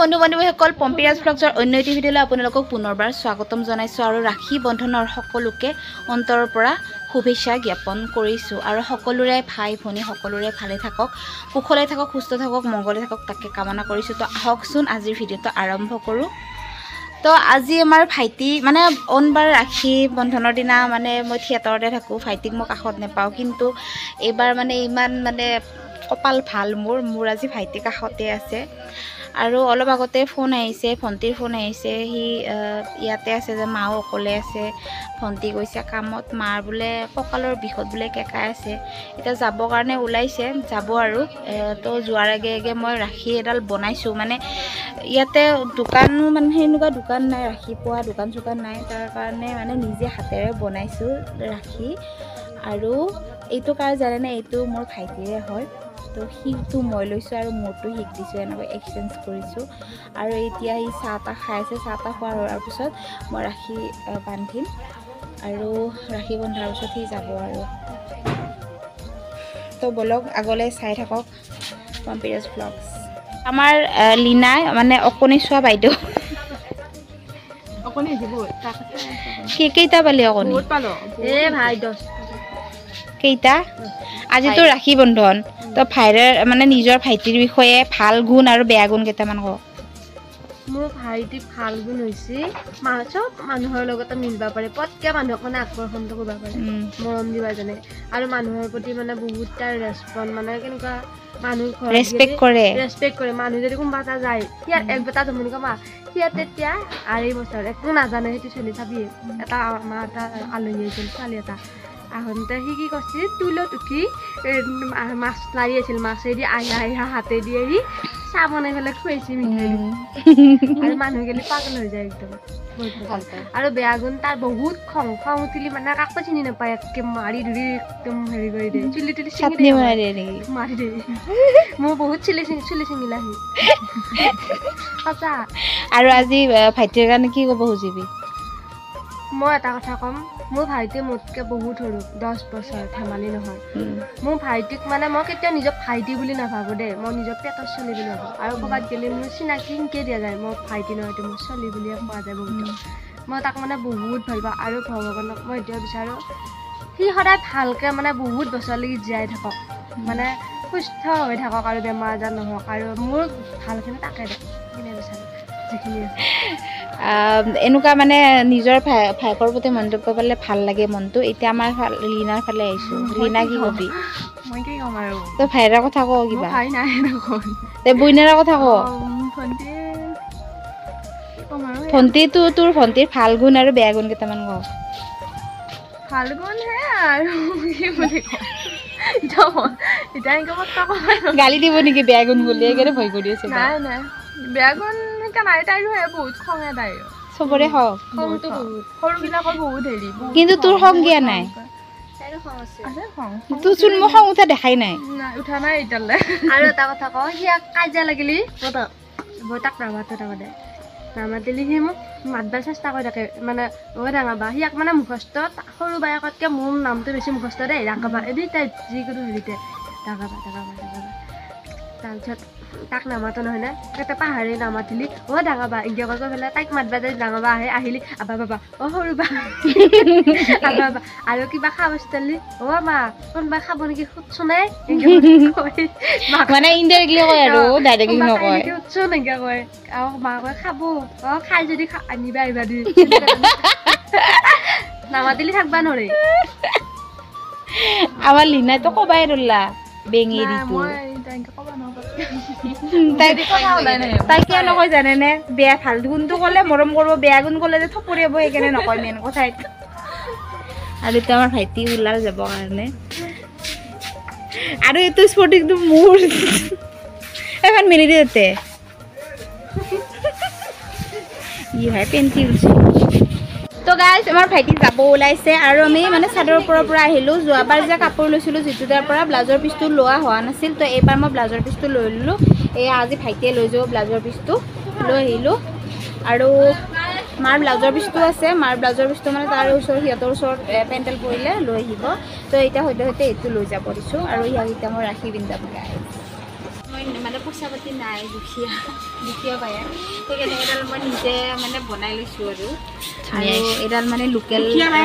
বন্ধু বান্ধৱীসকল পম্পিৰাজ ব্লগছৰ অন্য এটি ভিডিঅ'লৈ আপোনালোকক পুনৰবাৰ স্বাগতম জনাইছোঁ আৰু ৰাখী বন্ধনৰ সকলোকে অন্তৰৰ পৰা শুভেচ্ছা জ্ঞাপন কৰিছোঁ আৰু সকলোৰে ভাই ভনী সকলোৰে ভালে থাকক কুশলে থাকক সুস্থ থাকক মংগলে থাকক তাকে কামনা কৰিছোঁ তো আহকচোন আজিৰ ভিডিঅ'টো আৰম্ভ কৰোঁ তো আজি আমাৰ ভাইটি মানে অনবাৰ ৰাখী বন্ধনৰ দিনা মানে মই থিয়েটাৰতে থাকোঁ ভাইটিক মই কাষত নেপাওঁ কিন্তু এইবাৰ মানে ইমান মানে কপাল ভাল মোৰ আজি ভাইটি কাষতে আছে আৰু অলপ আগতে ফোন আহিছে ভণ্টিৰ ফোন আহিছে সি ইয়াতে আছে যে মাও অকলে আছে ভণ্টি গৈছে কামত মাৰ বোলে কঁকালৰ বিষত বোলে কেকাই আছে এতিয়া যাবৰ কাৰণে ওলাইছে যাব আৰু তো যোৱাৰ আগে আগে মই ৰাখী এডাল বনাইছোঁ মানে ইয়াতে দোকানো মানে সেনেকুৱা দোকান নাই ৰাখি পোৱা দোকান চোকান নাই তাৰ কাৰণে মানে নিজে হাতেৰে বনাইছোঁ ৰাখি আৰু এইটো কাৰ জানেনে এইটো মোৰ ভাইটিৰে হয় তো সিটো মই লৈছোঁ আৰু মোৰটো শিক দিছোঁ এনেকৈ এক্সচেঞ্জ কৰিছোঁ আৰু এতিয়া সি চাহ তাহ খাই আছে চাহ তাহ খোৱাৰ হোৱাৰ পিছত মই ৰাখি বান্ধিম আৰু ৰাখি বন্ধাৰ পিছত সি যাব আৰু তো বলক আগলৈ চাই থাকক পম্পিৰাজ ব্লগছ আমাৰ লীনাই মানে অকণি চোৱা বাইদেউ অকণি কেইটা পালি অকণি ভাই 10 কেইটা আজিতো ৰাখী বন্ধন তো ভাইৰে মানে নিজৰ ভাইটিৰ বিষয়ে ভাল গুণ আৰু বেয়া গুণ কেইটামান কওক মোৰ ভাইটি ভাল গুণ হৈছে চব মানুহৰ লগতে মিলিব পাৰে পটকে মানুহক মানে আকৰ্ষণটো কৰিব পাৰে মৰম দিবা জানে আৰু মানুহৰ প্ৰতি মানে বহুত তাৰ ৰেছপন্স মানে কেনেকুৱা মানুহ ৰেছপেক্ট কৰে মানুহ যদি কোনোবা এটা যায় সিয়াত একবেটা জমনি কমা সিয়াত তেতিয়া 2.5 বছৰ একো নাজানে সেইটো চলি চাবি এটা আমাৰ এটা আলহী আহিছিল ছোৱালী এটা আহোঁতে সি কি কৰিছিল টুলত উঠি মাছ লাৰি আছিল মাছেদি আহা হাতেদি আহি চাহ বনাই পেলাই খুৱাইছে মিঠাই আৰু মানুহ গেলি পাগল হৈ যায় একদম আৰু বেয়া গুণ তাৰ বহুত খং উঠিলি মানে কাকো চিনি নাপায় একে মাৰি ধৰি একদম হেৰি কৰি দিয়ে চুলি তুলি চিঙি মাৰি দিয়ে মোৰ বহুত চুলি চিঙিলা সি সঁচা আৰু আজি ভাইটিৰ কাৰণে কি ক'ব খুজিবি মই এটা কথা ক'ম মোৰ ভাইটি মোতকৈ বহুত সৰু 10 বছৰ ধেমালি নহয় মোৰ ভাইটিক মানে মই কেতিয়াও নিজক ভাইটি বুলি নাভাবোঁ দেই মই নিজৰ পেটৰ ছোৱালী বুলি ভাবোঁ আৰু ক'ৰবাত গ'লে মোৰ চিনাকি সেনেকৈ দিয়া যায় মই ভাইটি নহয়তো মোৰ ছোৱালী বুলিয়ে কোৱা যায় বহুত মই তাক মানে বহুত ভাল পাওঁ আৰু ভগৱানক মই এতিয়াও বিচাৰোঁ সি সদায় ভালকৈ মানে বহুত বছৰলৈকে জীয়াই থাকক মানে সুস্থ হৈ থাকক আৰু বেমাৰ আজাৰ নহওক আৰু মোৰ ভালখিনি তাকে দে সেইখিনি বিচাৰোঁ যিখিনি আছে এনেকুৱা মানে নিজৰ ভাইকৰ প্ৰতি মন্তব্য পালে ভাল লাগে মনটো এতিয়া আমাৰ লীনাৰ ফালে আহিছোঁ লীনা কি কবি মই কি ক'ম আৰু তই ভাইৰ কথা কওঁ কিবা ভাই নাই দেখোন তই বইনাৰ কথা কওঁ ভণ্টিটো তোৰ ভণ্টিৰ ভাল গুণ আৰু বেয়া গুণ কেইটামান কওঁ ভাল গুণ হে আৰু কি বুলি কওঁ গালি দিব নেকি বেয়া গুণ বুলি সেইকাৰণে ভয় কৰি আছে নাই বেয়া গুণ নাই তাইৰো বহুত খঙে তাই চবৰে হওক সৰুবিলাকৰ বহুত হেৰি কিন্তু তোৰ খং দিয়া নাই তোৰ চোন মই খং উঠা দেখাই নাই উঠা নাই এতিয়ালৈ আৰু এটা কথা কওঁ সিয়াক কাজিয়া লাগিলি মই তাক নামাতিলি সি মোক মাতবাৰ চেষ্টা কৰি থাকে মানে ডাঙাবা সিয়াক মানে মুখস্থ সৰু বায়েকতকৈ মোৰ নামটো বেছি মুখস্থ দেই ডাঙাবা এদিন তাই যিকোনো হেৰিতে ডাঙাবা তাৰপিছত তাক নামাতো নহয় নে কেতিয়া পাহাৰে নামাতিলি ডাঙাবা এনেকৈ কৈ পেলাই তাইক মাতবা যায় ডাঙাবা আহিলি আবা বাবা সৰু বা আবা আৰু কিবা খাব বিচাৰিলি মা কোনোবা খাব নেকি সুধছোনে মানে ইনডাইৰেক্টলি কয় আৰু ডাইৰেক্টলি নকয় সুধছো এনেকৈ কয় আৰু মা কয় খাব খাই যদি আনিবা আহিবা দি নামাতিলি থাকবা নৰে আমাৰ লীনাইতো কবাই ৰলা বেঙেৰিটো তাই কিয় নকয় জানেনে বেয়া ভাল গুণটো ক'লে মৰম কৰিব বেয়া গুণ ক'লে যে থপৰিয়াব সেইকাৰণে নকয় মেইন কথা এইটো আৰু এতিয়া আমাৰ ভাইটি ওলাল যাবৰ কাৰণে আৰু এইটো স্পৰ্টিংটো মোৰ এখন মেলি দি তাতে ই ভাই পেণ্টি উঠিছে তো গাইজ আমাৰ ভাইটি যাব ওলাইছে আৰু আমি মানে চাদৰ ওপৰৰ পৰা আহিলোঁ যোৱাবাৰ যে কাপোৰ লৈছিলোঁ যিটো তাৰ পৰা ব্লাউজৰ পিচটো লোৱা হোৱা নাছিল তো এইবাৰ মই ব্লাউজৰ পিচটো লৈ ল'লোঁ এয়া আজি ভাইটিয়ে লৈ যাব ব্লাউজৰ পিচটো লৈ আহিলোঁ আৰু মাৰ ব্লাউজৰ পিচটো আছে মাৰ ব্লাউজৰ পিচটো মানে তাৰ ওচৰত সিহঁতৰ ওচৰত পেণ্টেল পৰিলে লৈ আহিব তো এতিয়া সৈতে এইটো লৈ যাব দিছোঁ আৰু ইয়াক এতিয়া মই ৰাখি পিন্ধাব গাইজ মই মানে পইচা পাতি নাই দুখীয়া পায় সেইকাৰণে এডাল মই নিজে মানে বনাই লৈছোঁ আৰু এডাল মানে লোকেল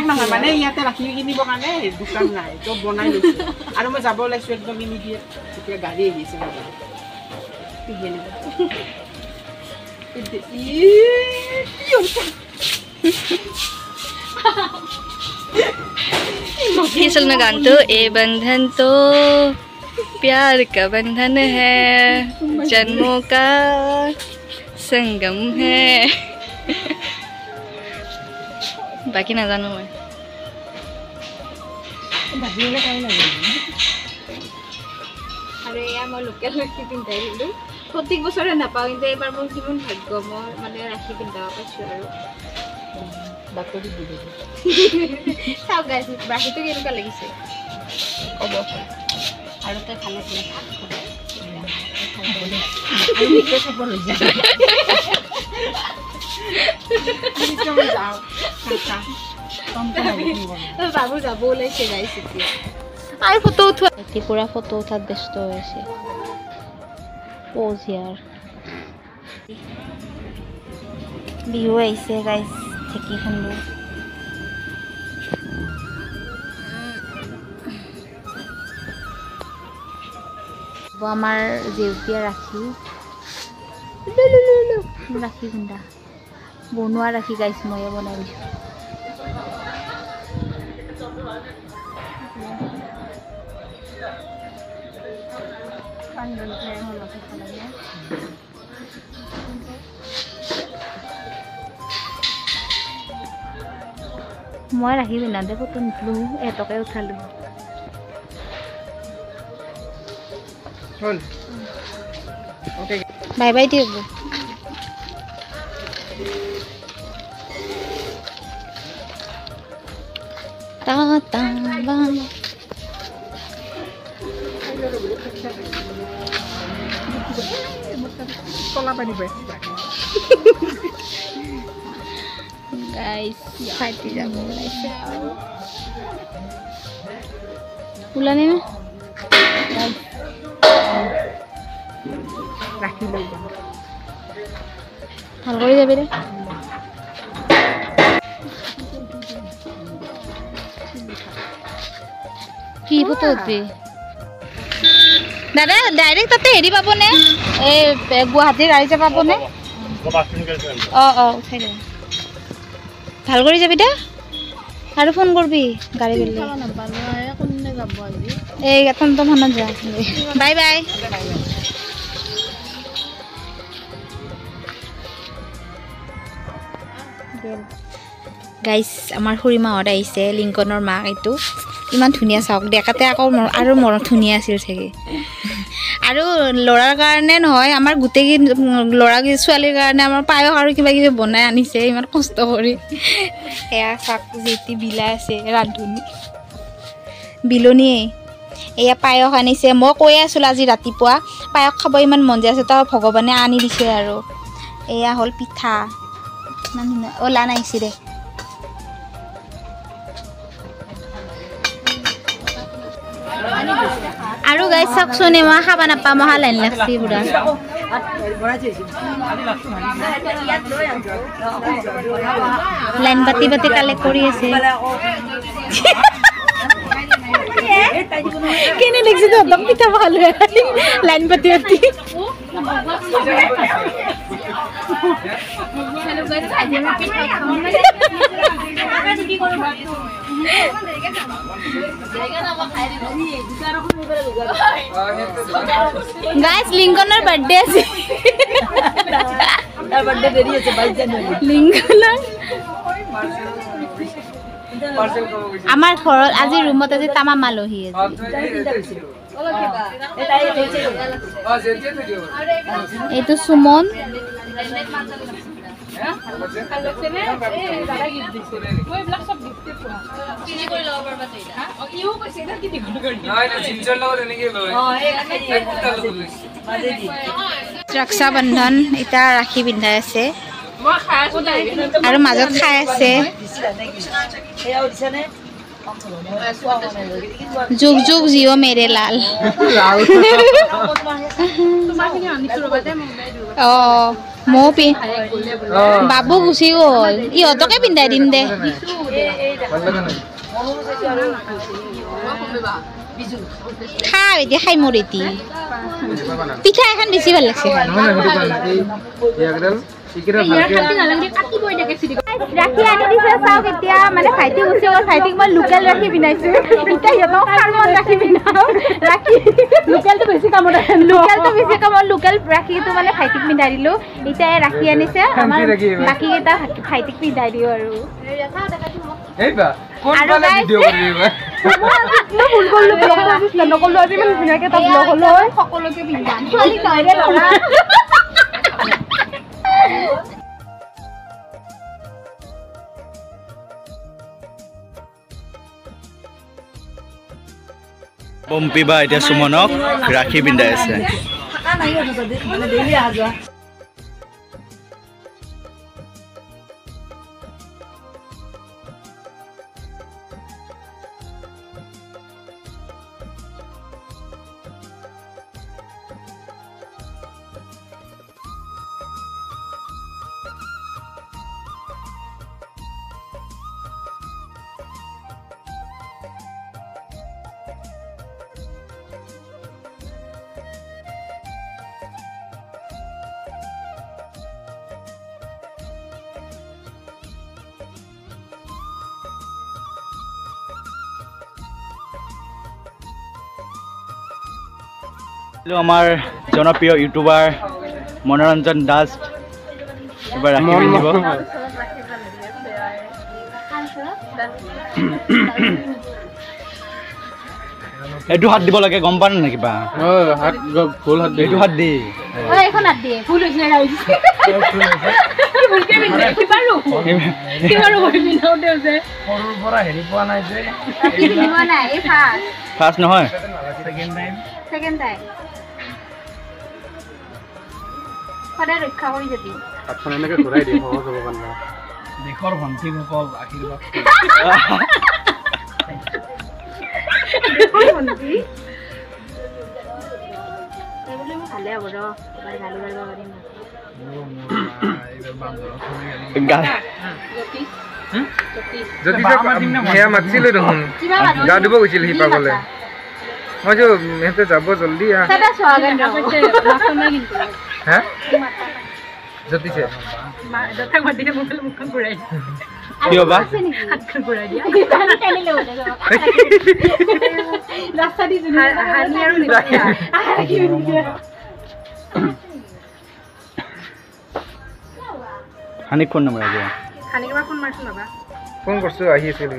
নহয় মানে ইয়াতে ৰাখি কিনিবৰ কাৰণে দোকান নাই তো বনাই লৈছোঁ আৰু মই যাব ওলাইছোঁ একদম কিনি দিয়ে তেতিয়া গাড়ী আহিছে असल में गान तो ए बंधन तो प्यार का बंधन है जन्मों का संगम है बाकी ना जानो मैं আৰু এয়া মই লোকেল ৰাখি পিন্ধাই দিলোঁ প্ৰত্যেক বছৰে নাপাওঁ কিন্তু এইবাৰ মোৰ কিমান ভাগ্য মই মানে ৰাখি পিন্ধাব পাইছোঁ আৰু চাওক গাইছ ৰাখিটো কেনেকুৱা লাগিছে ক'ব আৰু তই খালে বাবু যাব ওলাইছে গাইছ এতিয়া আৰু ফটো উঠোৱা পুৰা ফটো উঠাত ব্যস্ত হৈ আছে প'জ হিয়াৰ বিহু আহিছে গাইছ ঢেঁকী খুন্দো আমাৰ জেউতীয়া ৰাখি ৰাখি খুন্দা বনোৱা ৰাখি গাইছ ময়ে বনাই দিছোঁ মই ৰাখি পিন্ধাতে ফটো নুঠলো এটকে উঠালো বাই বাই দিয়ক টা টা বা কলা পানী পাই গাইছ ফাটি যাব ওলাইছে ওলানে না ৰাখি লৈ যাম ভাল কৰি যাবি দে কি ফটো উঠবি দাদা ডাইৰেক্ট তাতে হেৰি পাবনে এই গুৱাহাটীৰ গাড়ী যে পাবনে উঠাই দে ভাল কৰি যাবি দে আৰু ফোন কৰবি গাড়ী গ'লে এই টমটম খনত যা বাই বাই গাইছ আমাৰ খুৰীমাহঁত আহিছে লিংকনৰ মাক এইটো ইমান ধুনীয়া চাওক দেখাতে আকৌ আৰু মনত ধুনীয়া আছিল চাগে আৰু ল'ৰাৰ কাৰণে নহয় আমাৰ গোটেই ল'ৰা ছোৱালীৰ কাৰণে আমাৰ পায়স আৰু কিবা কিবি বনাই আনিছে ইমান কষ্ট কৰি এয়া চাওক যেতি বিলাই আছে ৰান্ধনি বিলনীয়ে এয়া পায়স আনিছে মই কৈ আছিলোঁ আজি ৰাতিপুৱা পায়স খাব ইমান মন যায় আছে তো ভগৱানে আনি দিছে আৰু এয়া হ'ল পিঠা ইমান ধুনীয়া লান আহিছে দে আৰু গাইছ চাওকচোন মই খাব নাপাওঁ মই লাইন লাগছি পুৰা লাইন পাতি পাতি কালেক্ট কৰি আছে কেনে দেখছি তহঁতক পিঠা ভাল লাইন পাতি পাতি গাইছ লিংকনৰ বাৰ্থডে আছে তাৰ বাৰ্থডে দেৰি আছে 22 জানুৱাৰী লিংকনৰ আমাৰ ঘৰত আজি ৰুমত আজি তামাম আলহী আছে এইটো সুমন ৰক্ষা বন্ধন এতিয়া ৰাখি পিন্ধাই আছে আৰু মাজত খাই আছে যুগ যুগ জিও মেৰে লাল মৌ বাবু গুচি গ'ল ইহঁতকে পিন্ধাই দিম দে খা এতিয়া খাই মোৰ এটি পিঠা এখন বেছি ভাল লাগছে ৰাখি আনি দিছে চাওক এতিয়া মানে ভাইটি গুচি গ'ল ভাইটিক মই লোকেল ৰাখি পিন্ধাইছো এতিয়া সিহঁতক কামত ৰাখি পিন্ধাও ৰাখি লোকেলটো বেছি কামত লোকেল ৰাখিটো মানে ভাইটিক পিন্ধাই দিলোঁ এতিয়া ৰাখি আনিছে আমাৰ বাকীকেইটা ভাইটিক পিন্ধাই দিওঁ আৰু সকলোকে পিন্ধাম পম্পী বা এতিয়া সুমনক ৰাখি পিন্ধাই আছে আমাৰ জনপ্ৰিয় ইউটিউবাৰ মনোৰঞ্জন দাস এবাৰ ৰাখি পিন্ধিব এইটো হাত দিব লাগে গম পান নে কিবা এইটো হাত দি ফাৰ্ষ্ট নহয় সদায় ৰক্ষা কৰি যাবি দেশৰ ভণ্টিসকল আশীৰ্বাদ ভালে হ'ব ৰ গালি পাৰিব পাৰিম সেয়া মাতিছিলে দেখোন গা ধুব গৈছিল সি পাগলে মই যে সিহঁতে যাব জলদি জ্যোতিষে কিয় বা হানিক ফোন নম্বৰ আছে ফোন কৰিছো আহি আছিল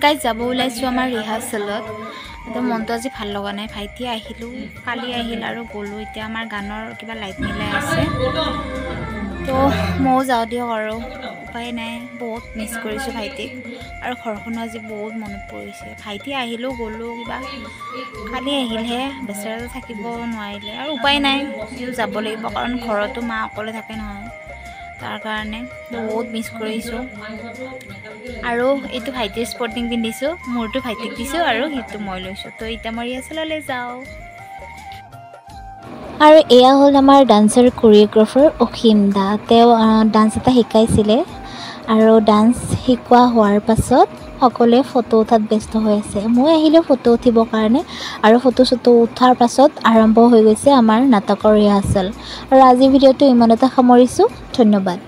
গাইজ যাব ওলাইছোঁ আমাৰ ৰিহাৰ্চেলত একদম মনটো আজি ভাল লগা নাই ভাইটি আহিলোঁ কালি আহিল আৰু গ'লোঁ এতিয়া আমাৰ গানৰ কিবা লাইট মিলাই আছে তো ময়ো যাওঁ দিয়ক আৰু উপায় নাই বহুত মিছ কৰিছোঁ ভাইটিক আৰু ঘৰখনো আজি বহুত মনত পৰিছে ভাইটি আহিলোঁ গ'লোঁ কিবা কালি আহিলহে বেচেৰাটো থাকিব নোৱাৰিলে আৰু উপায় নাই সিও যাব লাগিব কাৰণ ঘৰতো মা অকলে থাকে নহয় তাৰ কাৰণে বহুত মিছ কৰিছোঁ আৰু এইটো ভাইটিৰ স্পৰ্টিং পিন্ধিছোঁ মোৰটো ভাইটিক দিছোঁ আৰু সিটো মই লৈছোঁ তো এতিয়া মই ৰিহাৰ্চেললৈ যাওঁ আৰু এয়া হ'ল আমাৰ ডান্সৰ কোৰিঅ'গ্ৰাফাৰ অসীম দা তেওঁ ডান্স এটা শিকাইছিলে আৰু ডান্স শিকোৱা হোৱাৰ পাছত সকলোৱে ফটো উঠাত ব্যস্ত হৈ আছে মই আহিলোঁ ফটো উঠিবৰ কাৰণে আৰু ফটো উঠাৰ পাছত আৰম্ভ হৈ গৈছে আমাৰ নাটকৰ ৰিহাৰ্চেল আৰু আজিৰ ভিডিঅ'টো ইমানতে সামৰিছোঁ ধন্যবাদ।